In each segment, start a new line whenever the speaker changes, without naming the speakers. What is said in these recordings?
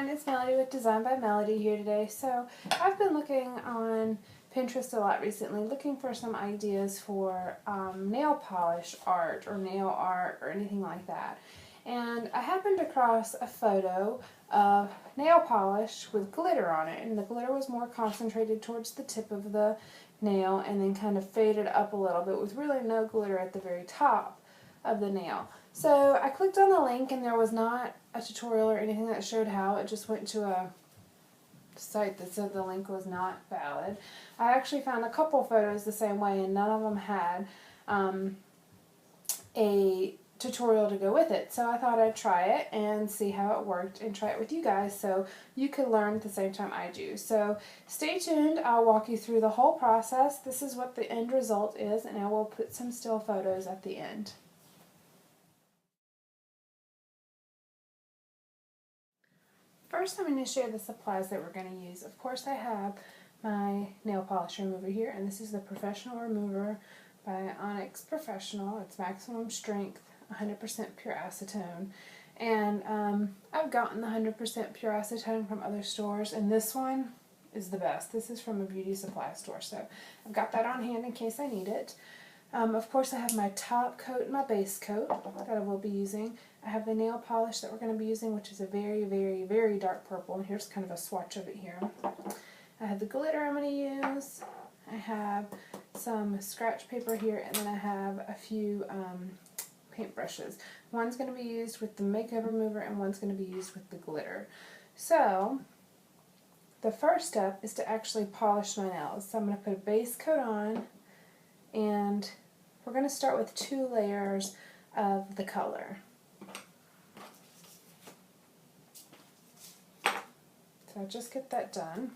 everyone, it's Melody with Design by Melody here today. So I've been looking on Pinterest a lot recently, looking for some ideas for nail polish art or nail art or anything like that. And I happened across a photo of nail polish with glitter on it, and the glitter was more concentrated towards the tip of the nail and then kind of faded up a little bit with really no glitter at the very top of the nail. So I clicked on the link and there was not a tutorial or anything that showed how. It just went to a site that said the link was not valid. I actually found a couple photos the same way and none of them had a tutorial to go with it. So I thought I'd try it and see how it worked and try it with you guys so you could learn at the same time I do. So stay tuned. I'll walk you through the whole process. This is what the end result is, and I will put some still photos at the end. First, I'm going to share the supplies that we're going to use. Of course, I have my nail polish remover here, and this is the Professional Remover by Onyx Professional. It's maximum strength, 100% pure acetone. And I've gotten the 100% pure acetone from other stores, and this one is the best. This is from a beauty supply store, so I've got that on hand in case I need it. Of course, I have my top coat and my base coat that I will be using. I have the nail polish that we're going to be using, which is a very, very, very dark purple. And here's kind of a swatch of it here. I have the glitter I'm going to use. I have some scratch paper here, and then I have a few paint brushes. One's going to be used with the makeup remover, and one's going to be used with the glitter. So the first step is to actually polish my nails. So I'm going to put a base coat on, and we're going to start with 2 layers of the color. So I'll just get that done.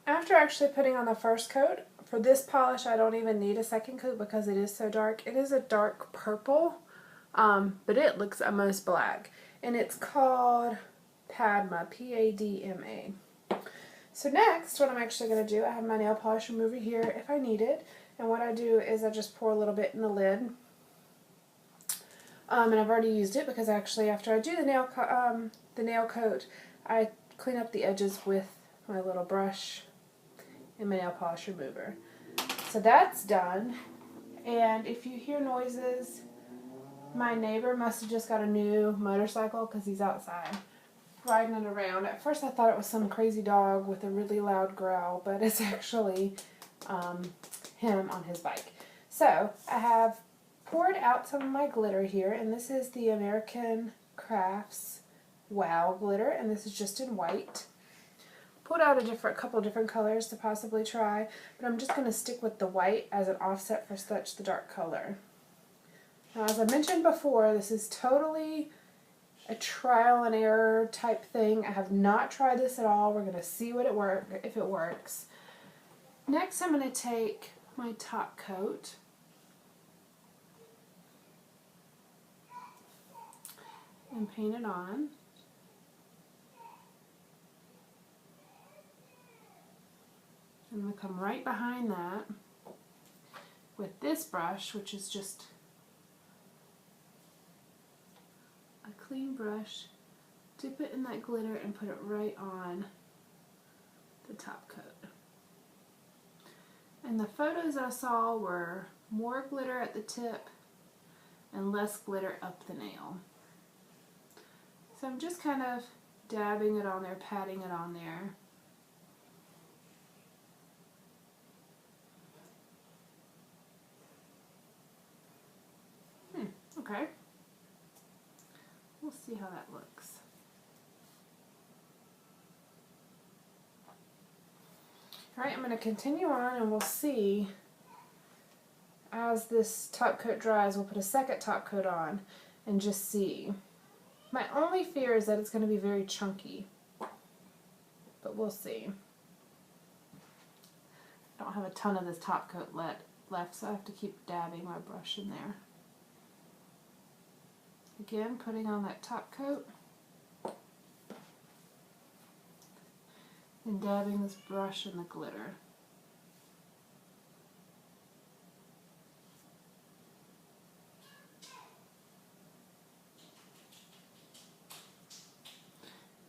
After actually putting on the first coat, for this polish I don't even need a second coat because it is so dark. It is a dark purple, but it looks almost black. And it's called Padma, P-A-D-M-A. So next, what I'm actually going to do, I have my nail polish remover here if I need it. And what I do is I just pour a little bit in the lid. And I've already used it because actually after I do the nail coat, I clean up the edges with my little brush and my nail polish remover. So that's done. And if you hear noises, my neighbor must have just got a new motorcycle because he's outside riding it around. At first I thought it was some crazy dog with a really loud growl, but it's actually him on his bike. So I have poured out some of my glitter here, and this is the American Crafts Wow glitter, and this is just in white. Pulled out a couple different colors to possibly try, but I'm just going to stick with the white as an offset for such the dark color. Now, as I mentioned before, this is totally a trial and error type thing. I have not tried this at all. We're going to see if it works. Next, I'm going to take my top coat and paint it on. I'm going to come right behind that with this brush, which is just a clean brush, dip it in that glitter and put it right on the top coat. And the photos I saw were more glitter at the tip and less glitter up the nail. So I'm just kind of dabbing it on there, patting it on there. Okay. We'll see how that looks. Alright, I'm going to continue on and we'll see as this top coat dries, we'll put a second top coat on and just see. My only fear is that it's going to be very chunky, but we'll see. I don't have a ton of this top coat left, so I have to keep dabbing my brush in there. Again, putting on that top coat. and dabbing this brush in the glitter.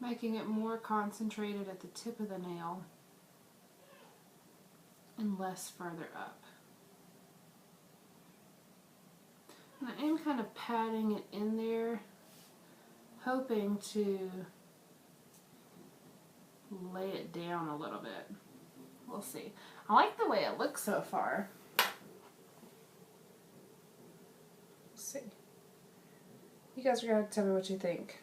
Making it more concentrated at the tip of the nail and less further up. And I am kind of patting it in there, hoping to lay it down a little bit. We'll see. I like the way it looks so far. Let's see. You guys are going to tell me what you think.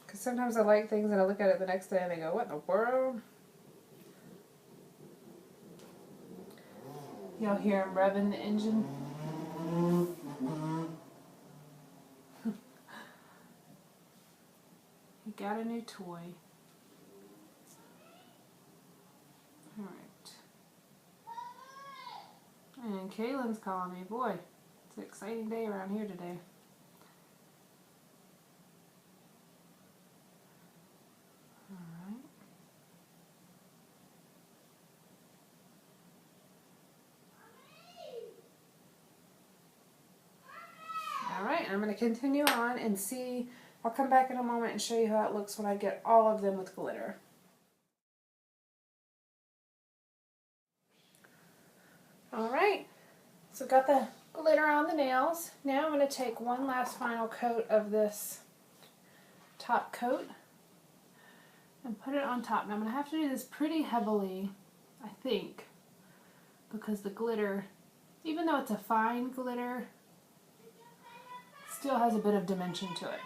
Because sometimes I like things and I look at it the next day and I go, what in the world? Y'all hear him revving the engine? He got a new toy. Alright. And Kaylin's calling me. Boy, it's an exciting day around here today. Alright. Alright, I'm going to continue on and see. I'll come back in a moment and show you how it looks when I get all of them with glitter. Alright, so got the glitter on the nails. Now I'm going to take one last final coat of this top coat and put it on top. Now I'm going to have to do this pretty heavily, I think, because the glitter, even though it's a fine glitter, still has a bit of dimension to it.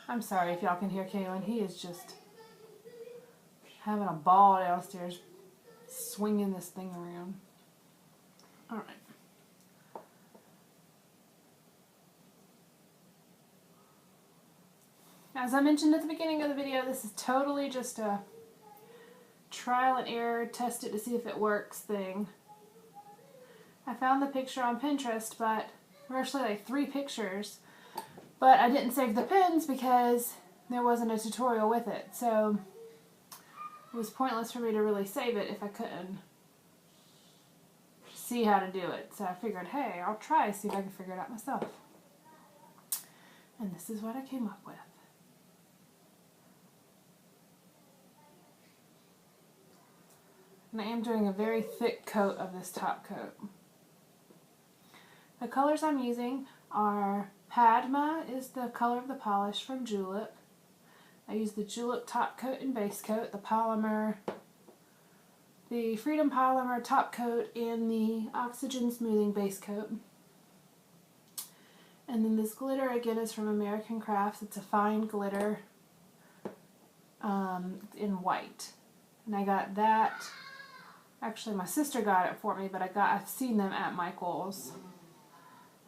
I'm sorry if y'all can hear Kaylin. He is just having a ball downstairs swinging this thing around. Alright. As I mentioned at the beginning of the video, this is totally just a trial and error, test it to see if it works thing. I found the picture on Pinterest, but there were actually like 3 pictures. But I didn't save the pins because there wasn't a tutorial with it. So it was pointless for me to really save it if I couldn't see how to do it. So I figured, hey, I'll try, see if I can figure it out myself. And this is what I came up with. And I am doing a very thick coat of this top coat. The colors I'm using are Padma is the color of the polish from Julep. I use the Julep top coat and base coat, the polymer, the Freedom Polymer top coat, and the Oxygen Smoothing base coat. And then this glitter again is from American Crafts. It's a fine glitter in white. And I got that, actually my sister got it for me, but I've seen them at Michael's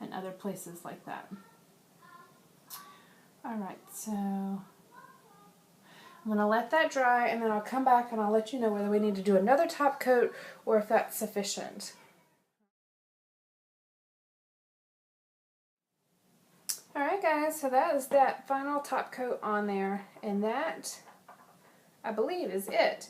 and other places like that. Alright, so I'm going to let that dry and then I'll come back and I'll let you know whether we need to do another top coat or if that's sufficient. Alright guys, so that is that final top coat on there, and that, I believe, is it.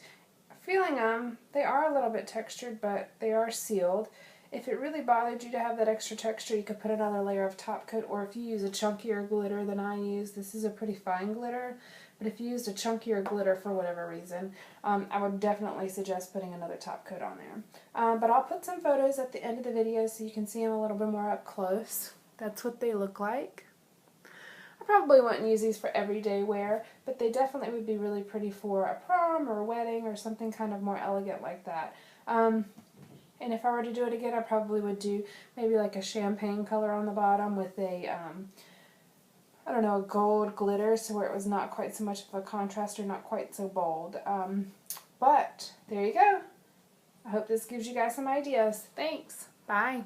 Feeling them, they are a little bit textured, but they are sealed. If it really bothered you to have that extra texture, you could put another layer of top coat, or if you use a chunkier glitter than I use, this is a pretty fine glitter, but if you used a chunkier glitter for whatever reason, I would definitely suggest putting another top coat on there. But I'll put some photos at the end of the video so you can see them a little bit more up close. That's what they look like. I probably wouldn't use these for everyday wear, but they definitely would be really pretty for a prom or a wedding or something kind of more elegant like that. And if I were to do it again, I probably would do maybe like a champagne color on the bottom with a, I don't know, a gold glitter, so where it was not quite so much of a contrast or not quite so bold. But there you go. I hope this gives you guys some ideas. Thanks. Bye.